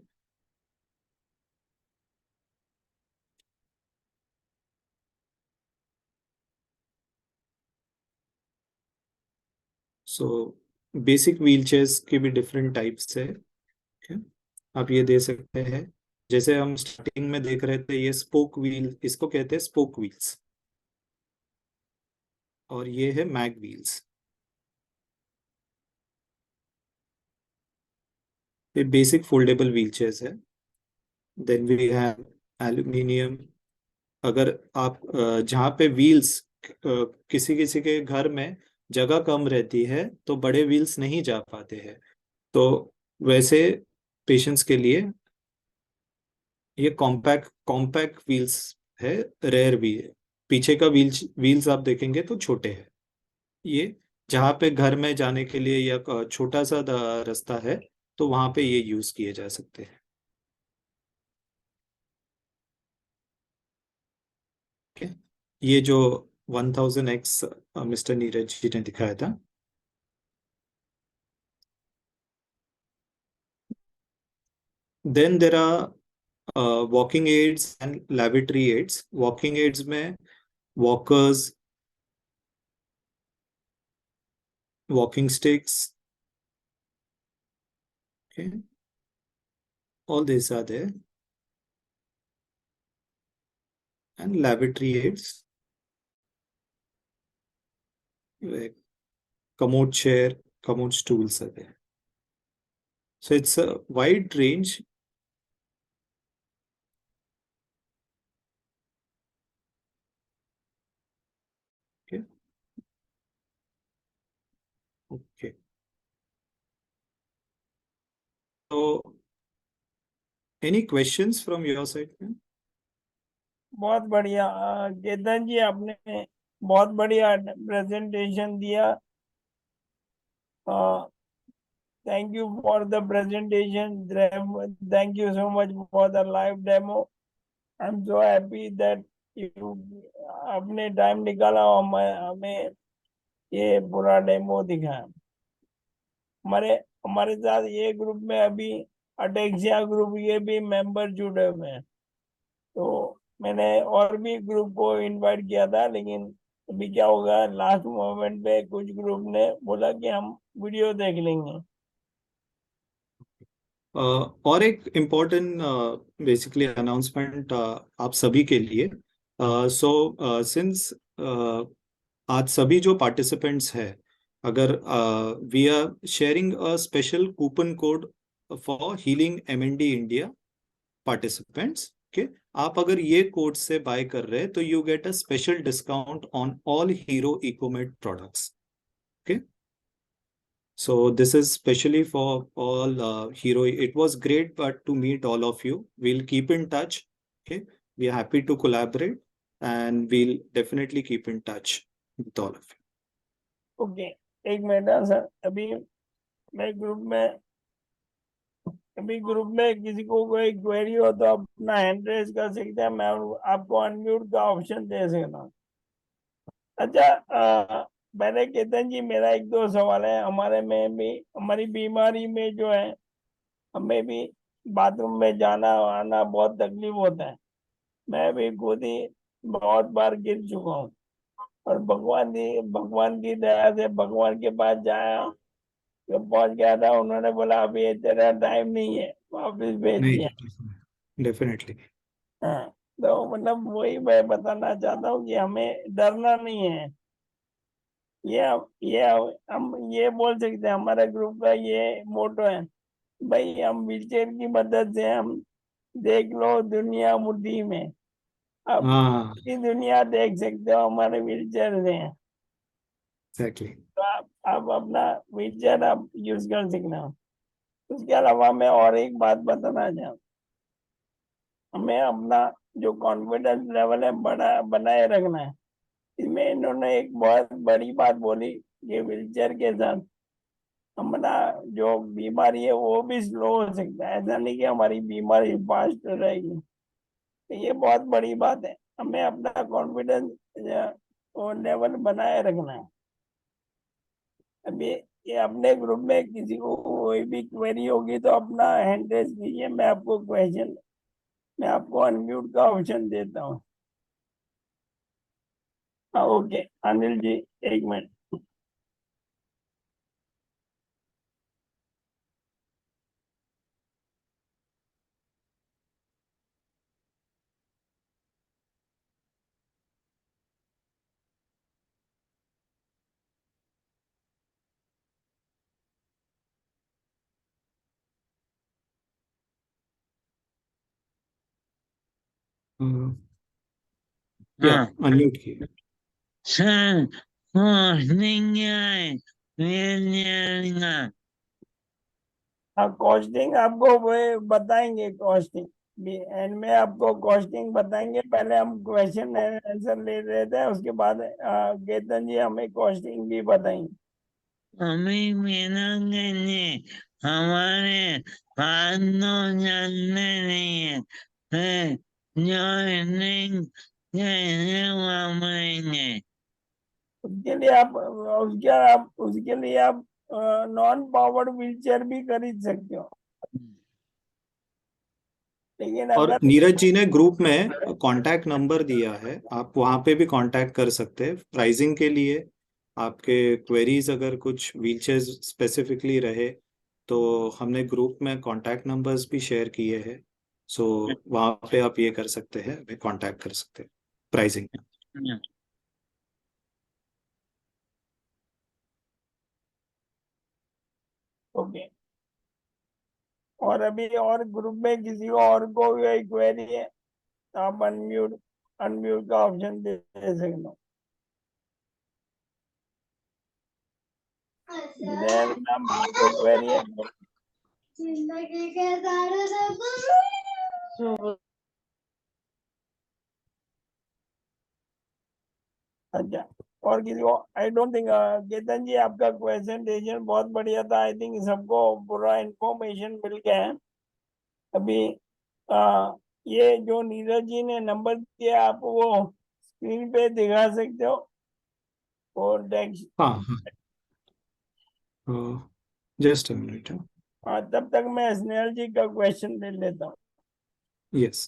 सो बेसिक व्हील चेयर्स की भी डिफरेंट टाइप्स है। Okay? आप ये दे सकते हैं, जैसे हम स्टार्टिंग में देख रहे थे, ये स्पोक व्हील, इसको कहते हैं स्पोक व्हील्स, और ये है मैग व्हील्स। ये बेसिक फोल्डेबल व्हील चेयर्स है। Then we have aluminium. अगर आप जहाँ पे व्हील्स, किसी किसी के घर में जगह कम रहती है तो बड़े व्हील्स नहीं जा पाते हैं, तो वैसे पेशेंट्स के लिए ये कॉम्पैक्ट कॉम्पैक्ट व्हील्स है, रेयर भी है। पीछे का व्हील्स आप देखेंगे तो छोटे हैं। ये जहाँ पे घर में जाने के लिए या छोटा सा रास्ता है, तो वहां पे ये यूज किए जा सकते हैं। Okay? ये जो 1000X मिस्टर नीरज जी ने दिखाया था। Then there are walking aids and laboratory aids. Walking aids में walkers, walking sticks, okay, all these are there. And lavatory aids, like commode chair, commode stools are there. So it's a wide range. Okay. Okay. So any questions from your side, ma'am? बहुत बढ़िया केतन जी, आपने बहुत बढ़िया presentation दिया। Thank you for the presentation, thank you so much for the live demo. I am so happy that you आपने time निकाला और हमें ये पूरा डेमो दिखाया। हमारे हमारे साथ ये ग्रुप में अभी अटेक्सिया ग्रुप ये भी मेंबर जुड़े हुए हैं। तो मैंने और भी ग्रुप को इनवाइट किया था, लेकिन अभी क्या होगा, लास्ट मोमेंट पे कुछ ग्रुप ने बोला कि हम वीडियो देख लेंगे। और एक इम्पोर्टेंट बेसिकली अनाउंसमेंट आप सभी के लिए। सो सिंस आज सभी जो पार्टिसिपेंट्स हैं, अगर we are sharing a special coupon code for healing MND India participants. Okay, आप अगर ये कोड से बाय कर रहे हैं तो you get a special discount on all Hero Ecomate products. Okay, so this is specially for all hero. It was great but to meet all of you. We'll keep in touch. Okay, we are happy to collaborate and we'll definitely keep in touch with all of you. Okay, एक minute sir, मैं group में अभी group में किसी को कोई query हो तो अपना हैंड रेज कर सकते हैं, मैं आपको अनम्यूट का ऑप्शन दे सकता हूँ। अच्छा, मैंने केतन जी, मेरा एक दो सवाल है। हमारे में भी हमारी बीमारी में जो है, हमें भी बाथरूम में जाना आना बहुत तकलीफ होता है। मैं भी खुद ही बहुत बार गिर चुका हूँ, और भगवान की दया से भगवान के पास जाया, जब पहुंच गया था, उन्होंने बोला अभी तेरा टाइम नहीं है, वापिस भेज दिया। नहीं, डेफिनेटली। हाँ, तो मतलब वही मैं बताना चाहता हूँ कि हमें डरना नहीं है। ये ये हम ये बोल सकते हैं, हमारे ग्रुप का ये मोटो है, भाई हम व्हीलचेयर की मदद से हम देख लो दुनिया मुट्ठी में। अब हाँ, ये दुनिया देख सकते हो हमारे व्हीलचेयर से। एग्जैक्टली। तो आप अपना व्हीलचेयर आप यूज कर सकते हो। उसके अलावा मैं और एक बात बताना चाहूँ, हमें अपना जो कॉन्फिडेंस लेवल है बड़ा बनाए रखना है। इसमें इन्होंने एक बहुत बड़ी बात बोली कि व्हीलचेयर के साथ हमारा जो बीमारी है वो भी स्लो हो सकता है, ऐसा नहीं कि हमारी बीमारी फास्ट रहेगी। तो ये बहुत बड़ी बात है, हमें अपना कॉन्फिडेंस और लेवल बनाए रखना है। अभी ये अपने ग्रुप में किसी को कोई भी क्वेरी होगी तो अपना हैंड रेज कीजिए, मैं आपको क्वेश्चन, मैं आपको अनम्यूट का ऑप्शन देता हूँ। हाँ ओके, अनिल जी 1 मिनट। या हाँ अनम्यूट किए। सर कॉस्टिंग क्या है हाँ कॉस्टिंग आपको वो बताएंगे, कॉस्टिंग भी एंड में आपको कॉस्टिंग बताएंगे। पहले हम क्वेश्चन आंसर ले रहे थे, उसके बाद केतन जी हमें कॉस्टिंग भी बताएंगे। हमें मेरा कहने हमारे हाथ तो चलते नहीं है फिर जॉइनिंग कैसे वापरेंगे उसके लिए आप नॉन पावर्ड व्हीलचेयर भी खरीद सकते हो, लेकिन और अगर नीरज जी ने ग्रुप में कांटेक्ट नंबर दिया है, आप वहां पे भी कांटेक्ट कर सकते हैं प्राइसिंग के लिए। आपके क्वेरीज अगर कुछ व्हीलचेयर स्पेसिफिकली रहे तो हमने ग्रुप में कांटेक्ट नंबर्स भी शेयर किए हैं। सो वहां पे आप ये कर सकते हैं, हमें कांटेक्ट कर सकते हैं प्राइसिंग में। ओके, और अभी और ग्रुप में किसी को और को क्वेरी है तो आप अनम्यूट अनम्यूट का ऑप्शन दे सकते हो। देन मैम आपको क्वेरी है? अच्छा, और किसी को? आई डोंट थिंक, केतन जी आपका प्रेजेंटेशन बहुत बढ़िया था। आई थिंक सबको पूरा इंफॉर्मेशन मिल गया है। अभी ये जो नीरज जी ने नंबर दिया आप वो स्क्रीन पे दिखा सकते हो और डेस्क। हाँ हाँ, जस्ट अ मिनट। तब तक मैं स्नेहल जी का क्वेश्चन ले लेता हूँ। यस।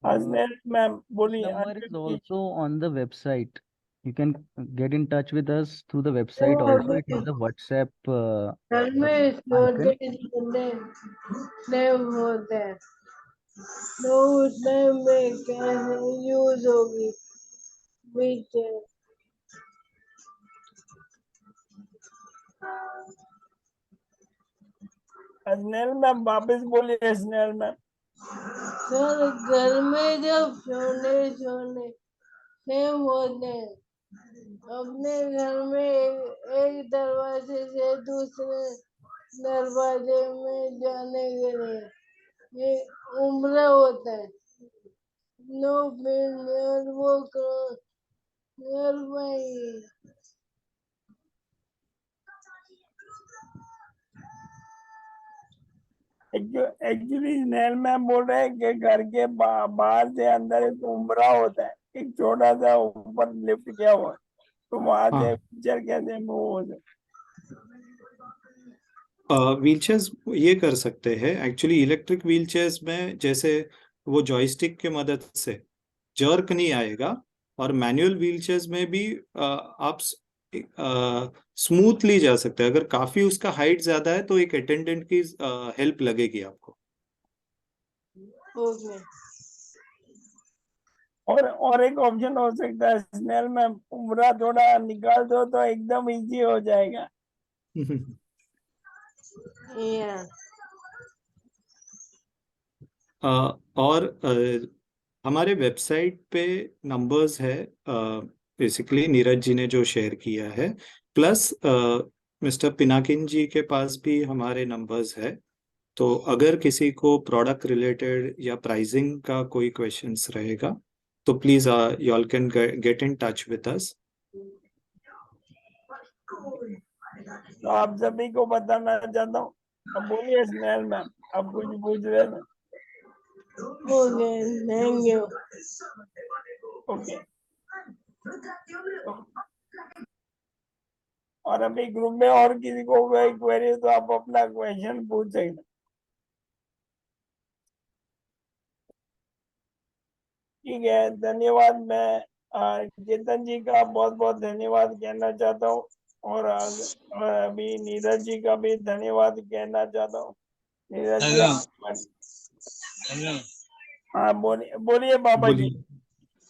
स्नेहल मैम बोलिए। Number is also on the website. You can get in touch with us through the website also. It is the WhatsApp घर में icon. नहीं होते हैं तो उसमें में कैसे यूज होगी बीच स्नेहल मैम वापस बोलिए। स्नेहल मैम सर घर में जब सोने सोने से होते हैं अपने घर में एक दरवाजे से दूसरे दरवाजे में जाने के लिए ये उम्र होता है नो फिर नियर वो करो near by actually Snehal ma'am बोल रहे हैं कि घर के बाहर से अंदर एक उम्रा होता है, एक छोटा सा ऊपर लिफ्ट किया हुआ है, तो वहां से हाँ, पिक्चर कैसे मूव हो जाए। व्हीलचेयर्स ये कर सकते हैं एक्चुअली। इलेक्ट्रिक व्हीलचेयर्स में जैसे वो जॉयस्टिक की मदद से जर्क नहीं आएगा, और मैनुअल व्हीलचेयर्स में भी आप स्मूथली जा सकते हैं। अगर काफी उसका हाइट ज्यादा है तो एक अटेंडेंट की हेल्प लगेगी आपको। ओके और एक ऑप्शन हो सकता है स्नेहल मैम, उम्रा थोड़ा निकाल दो तो एकदम इजी हो जाएगा। या और हमारे वेबसाइट पे नंबर्स है बेसिकली नीरज जी ने जो शेयर किया है, प्लस मिस्टर पिनाकिन जी के पास भी हमारे नंबर्स है। तो अगर किसी को प्रोडक्ट रिलेटेड या प्राइसिंग का कोई क्वेश्चंस रहेगा तो please you all can get in touch with us. तो आप सभी को बताना चाहता हूँ। अब बोलिए स्नेहल मैम, आप कुछ पूछ रहे थे? ओके थैंक यू ओके, और अभी ग्रुप में और किसी को कोई क्वेरी तो आप अपना क्वेश्चन पूछ सकते हैं। ठीक है, धन्यवाद। मैं चेतन जी का बहुत बहुत धन्यवाद कहना चाहता हूँ, और अभी नीरज जी का भी धन्यवाद कहना चाहता हूँ। नीरज जी हेलो आप, हेलो, हाँ बोलिए बोलिए बाबा जी। बोलिए।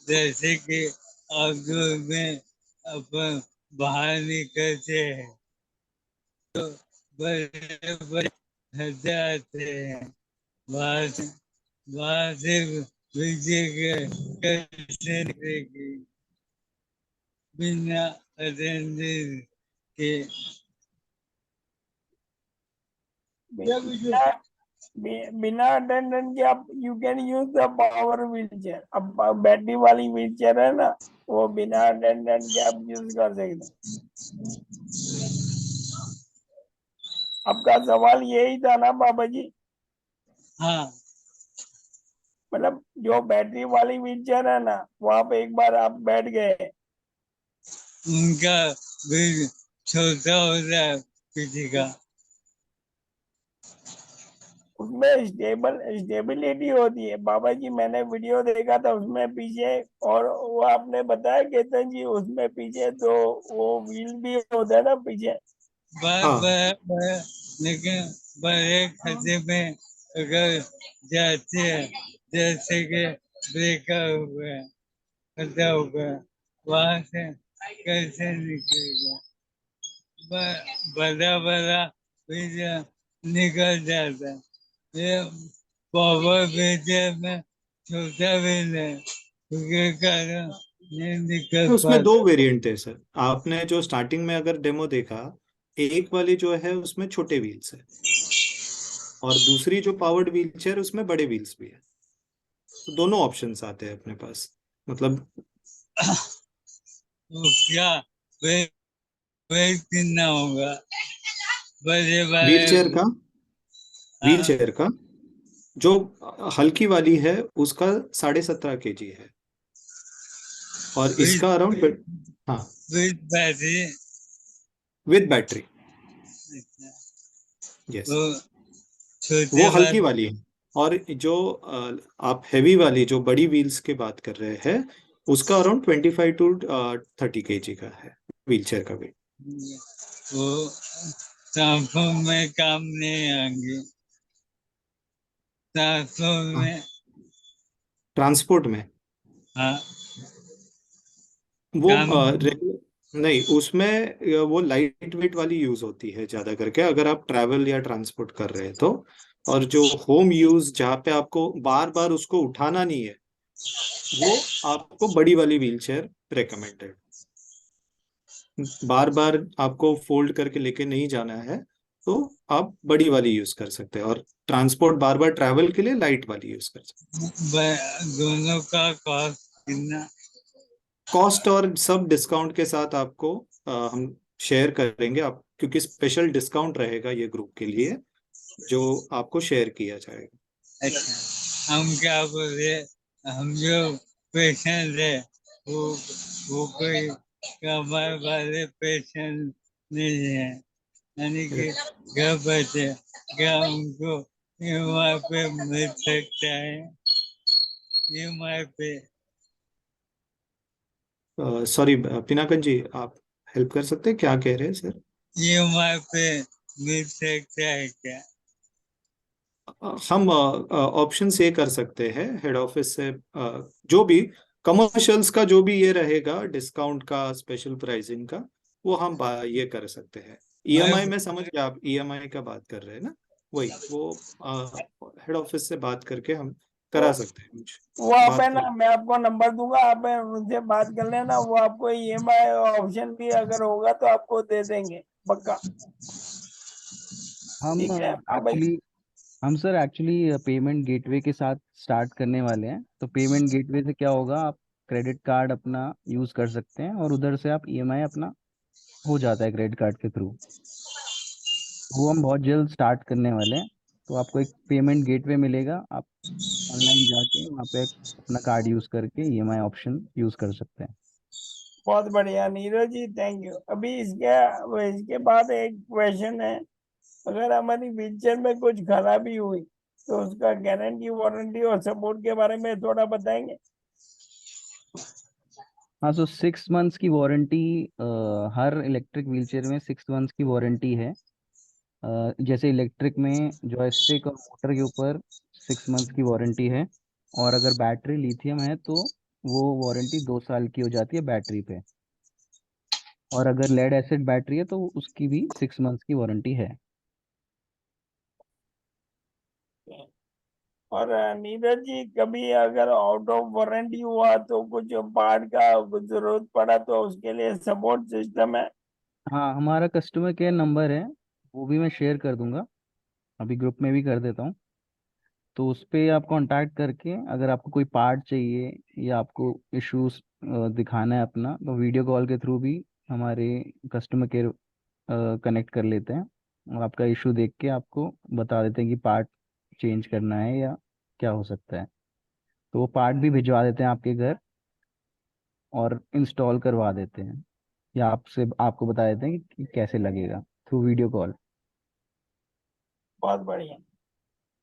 जैसे कि आउटडोर में अपन बाहर निकलते हैं तो बड़े बड़े खर्चे आते हैं, वहां से विजय कैसे निकलेगी बिना अटेंडेंस के? बिना बिना अटेंडेंट के आप you can use the power wheel chair. अब बैटरी वाली व्हील चेयर है ना, वो बिना अटेंडेंट के आप यूज कर सकते हैं। आपका सवाल यही था ना बाबा जी? हाँ, मतलब जो बैटरी वाली व्हील चेयर है ना, वहां पे एक बार आप बैठ गए, उनका भी छोटा होता है किसी का। उसमें स्टेबिलिटी होती है बाबा जी। मैंने वीडियो देखा था उसमें पीछे, और वो आपने बताया केतन जी, उसमें पीछे तो वो व्हील भी होता है ना पीछे। हाँ लेकिन बड़े खर्चे में अगर जाते हैं, जैसे कि ब्रेकर हो गया, खर्चा हो गया, वहां से कैसे निकलेगा? बड़ा बड़ा फिर निकल जाता है। ये पावर ब्रेकर में छोटा भी नहीं, उसके कारण नहीं निकल उसमें दो पाता। वेरिएंट है सर। आपने जो स्टार्टिंग में अगर डेमो देखा, एक वाली जो है उसमें छोटे व्हील्स है, और दूसरी जो पावर्ड व्हील चेयर उसमें बड़े व्हील्स भी है। तो दोनों ऑप्शंस आते हैं अपने पास। मतलब तो क्या वेट वेट कितना होगा बड़े व्हील बड़े? चेयर का व्हील हाँ, चेयर का जो हल्की वाली है उसका 17.5 kg है, और विद इसका अराउंड, हाँ, with battery. With battery. Yes, तो वो छोटे हल्की वाले वाली है। और जो आप हैवी वाली जो बड़ी व्हील्स की बात कर रहे हैं, उसका अराउंड 25 to 30 kg का है व्हील चेयर का वेट। वो ट्रांसफर में काम नहीं आएंगे, ट्रांसफर में। ट्रांसपोर्ट में हाँ, वो काम। नहीं, उसमें वो लाइट वेट वाली यूज होती है ज्यादा करके, अगर आप ट्रैवल या ट्रांसपोर्ट कर रहे हैं तो। और जो होम यूज जहाँ पे आपको बार बार उसको उठाना नहीं है, वो आपको बड़ी वाली व्हील चेयर रिकमेंडेड। बार बार आपको फोल्ड करके लेके नहीं जाना है, तो आप बड़ी वाली यूज कर सकते हैं, और ट्रांसपोर्ट बार बार ट्रैवल के लिए लाइट वाली यूज कर सकते दोनों का कॉस्ट कितना? हैं। कॉस्ट और सब डिस्काउंट के साथ आपको हम शेयर करेंगे, आप क्योंकि स्पेशल डिस्काउंट रहेगा ये ग्रुप के लिए, जो आपको शेयर किया जाएगा। अच्छा, हम क्या बोले, हम जो पेशेंट है वो वो कोई कमर वाले पेशेंट नहीं है, यानी कि घर बैठे क्या उनको ईएमआई पे मिल सकता है? ईएमआई पे? सॉरी पिनाकन जी, आप हेल्प कर सकते हैं, क्या कह रहे हैं सर? ईएमआई पे मिल सकता है क्या? हम ऑप्शंस ये कर सकते हैं हेड ऑफिस से, जो भी कमर्शियल्स का जो भी ये रहेगा डिस्काउंट का, स्पेशल प्राइसिंग का, वो हम ये कर सकते हैं। ईएमआई मैं में समझ गया, आप ईएमआई का बात कर रहे हैं ना, वही वो हेड ऑफिस से बात करके हम तो करा सकते हैं कुछ वो आप है बात ना, कर। मैं आपको नंबर दूंगा, आप है उनसे बात कर लेना, वो आपको ईएमआई ऑप्शन भी अगर होगा तो आपको दे देंगे पक्का। हम ठीक है बाबा जी। एक्चुअली हम सर एक्चुअली पेमेंट गेटवे के साथ स्टार्ट करने वाले हैं। तो पेमेंट गेटवे से क्या होगा, आप क्रेडिट कार्ड अपना यूज़ कर सकते हैं और उधर से आप ईएमआई अपना हो जाता है क्रेडिट कार्ड के थ्रू। वो हम बहुत जल्द स्टार्ट करने वाले हैं। तो आपको एक पेमेंट गेटवे मिलेगा, आप ऑनलाइन जाके वहाँ पे अपना कार्ड यूज़ करके ईएमआई ऑप्शन यूज़ कर सकते हैं। बहुत बढ़िया नीरज जी, थैंक यू। अभी इसके बाद एक क्वेश्चन है, अगर हमारी व्हीलचेयर में कुछ खराबी हुई तो उसका गारंटी, वारंटी और सपोर्ट के बारे में थोड़ा बताएंगे? हाँ, सो 6 मंथ्स की वारंटी, हर इलेक्ट्रिक व्हीलचेयर में 6 मंथ्स की वारंटी है। जैसे इलेक्ट्रिक में जॉयस्टिक और मोटर के ऊपर 6 मंथ्स की वारंटी है, और अगर बैटरी लिथियम है तो वो वारंटी 2 साल की हो जाती है बैटरी पे, और अगर लेड एसिड बैटरी है तो उसकी भी 6 मंथ्स की वारंटी है। और नीरज जी, कभी अगर आउट ऑफ वारंटी हुआ तो कुछ पार्ट का कुछ जरूरत पड़ा तो उसके लिए सपोर्ट सिस्टम है? हाँ, हमारा कस्टमर केयर नंबर है, वो भी मैं शेयर कर दूंगा, अभी ग्रुप में भी कर देता हूँ। तो उस पे आप कांटेक्ट करके अगर आपको कोई पार्ट चाहिए या आपको इश्यूज दिखाना है अपना, तो वीडियो कॉल के थ्रू भी हमारे कस्टमर केयर कनेक्ट कर लेते हैं, और आपका इशू देख के आपको बता देते हैं कि पार्ट चेंज करना है या क्या हो सकता है। तो वो पार्ट भी भिजवा देते हैं आपके घर और इंस्टॉल करवा देते हैं, या आपको बता देते हैं कि कैसे लगेगा थ्रू वीडियो कॉल। बहुत बढ़िया।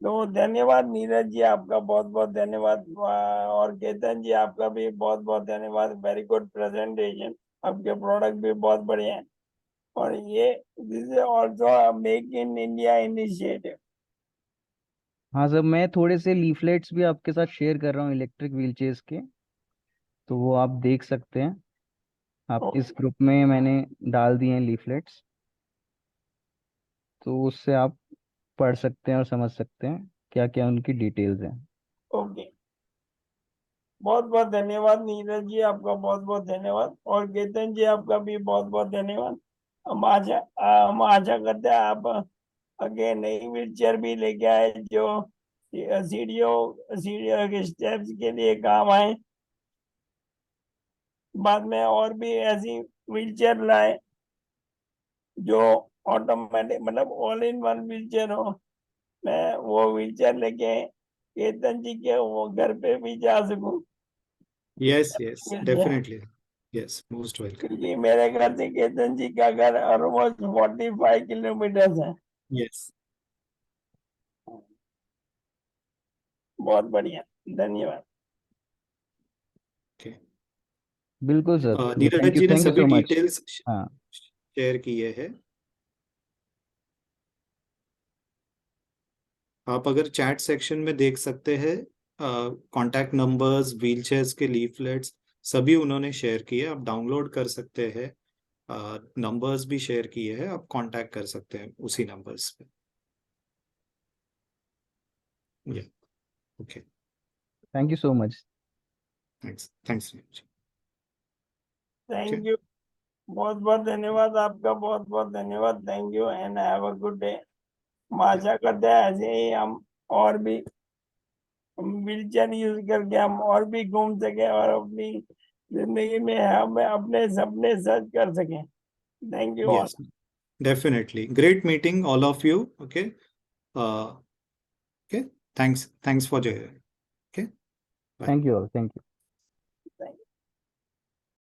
तो धन्यवाद नीरज जी, आपका बहुत बहुत धन्यवाद। और केतन जी, आपका भी बहुत बहुत धन्यवाद। वेरी गुड प्रेजेंटेशन, आपके प्रोडक्ट भी बहुत बढ़िया है। और ये this is also make in India initiative. हाँ सर, मैं थोड़े से लीफलेट्स भी आपके साथ शेयर कर रहा हूँ इलेक्ट्रिक व्हीलचेयर्स के, तो वो आप देख सकते हैं। आप इस ग्रुप में मैंने डाल दिए हैं लीफलेट्स, तो उससे आप पढ़ सकते हैं और समझ सकते हैं क्या क्या उनकी डिटेल्स हैं। ओके, बहुत बहुत धन्यवाद नीरज जी, आपका बहुत बहुत धन्यवाद। और केतन जी, आपका भी बहुत बहुत धन्यवाद। हम आशा करते हैं आप आगे नई व्हीलचेयर भी लेके आए जो सीढ़ियों के स्टेप्स के लिए काम आए। बाद में और भी ऐसी व्हीलचेयर लाए जो ऑटोमेटिक, मतलब ऑल इन वन व्हीलचेयर हो। मैं वो व्हीलचेयर लेके केतन जी के वो घर पे भी जा सकूं। Yes, yes, wheelchair, definitely. Yes, most welcome. क्योंकि मेरे घर से केतन जी का घर ऑलमोस्ट 45 किलोमीटर है। Yes. बहुत बढ़िया, धन्यवाद। Okay. बिल्कुल सर, नीरज जी ने थैंक यू सभी सो मच। डिटेल्स हाँ, शेयर किए हैं। आप अगर चैट सेक्शन में देख सकते हैं, कॉन्टैक्ट नंबर्स, व्हीलचेयर्स के लीफलेट्स सभी उन्होंने शेयर किए, आप डाउनलोड कर सकते हैं। नंबर्स भी शेयर किए हैं, आप कांटेक्ट कर सकते हैं उसी नंबर्स पे। या okay, thank you so much. Thanks Neeraj. Thank you, बहुत बहुत धन्यवाद आपका, बहुत बहुत धन्यवाद। Thank you and have a good day. हम आशा करते हैं ऐसे ही हम और भी व्हीलचेयर यूज करके हम और भी घूम सके और अपनी जिंदगी में हम अपने सपने सच कर सकें। Thank you all. Yes, definitely. Great meeting all of you. Okay. Okay. Thanks for joining. Okay. Bye. Thank you all, thank you.